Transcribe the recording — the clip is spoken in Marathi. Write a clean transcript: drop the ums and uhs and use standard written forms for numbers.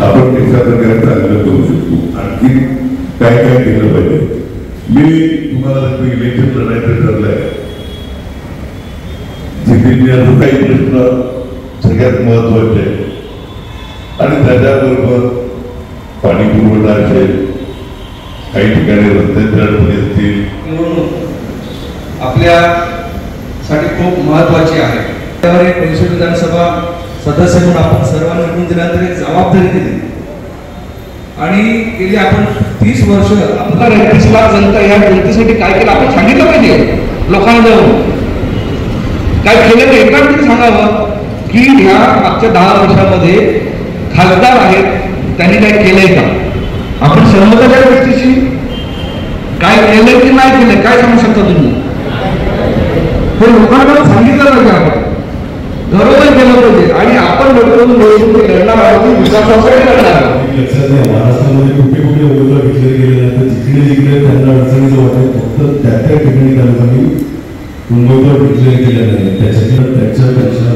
आपण एका प्रकारे चांगलं करू शकतो. आणखी काय काय केलं पाहिजे. मी तुम्हाला इलेक्शन लढायचं ठरलंय. जिल्ह्यात काही प्रश्न सगळ्यात महत्वाचे आणि त्याच्याबरोबर पाणी पुरवठा असेल, काही ठिकाणी रस्त्याच्या अडचणी असतील. आपल्यासाठी खूप महत्वाची आहे. त्यावर एक परिषद विधानसभा सदस्य म्हणून आपण सर्वांनी निवडून दिल्यानंतर एक जबाबदारी दिली आणि गेली आपण 30 वर्ष आपला 31 लाख जनता या जनतेसाठी काय केलं आपण सांगितलं पाहिजे. लोकांना जाऊन काय केलं ते एका तरी सांगावं की ह्या मागच्या 10 वर्षामध्ये खासदार आहेत त्यांनी काय केलंय का. आपण सहमत त्या गोष्टीशी काय केलंय की नाही केलंय काय सांगू शकता तुम्ही. हे लोकांना सांगितलं पाहिजे. आपण घरोघर केलं पाहिजे आणि आपण लोकांना लढणार आहोत विकासासाठी लढणार आहोत. लक्षात नाही महाराष्ट्रामध्ये कुठे कुठे उमेदवार घेतले गेले नाही तर जिकडे जिकडे त्यांना अडचणीचं वाटेल फक्त त्या ठिकाणी तालुक्यांनी उमेदवार डिक्लेअर केले नाही. त्याच्यापेक्षा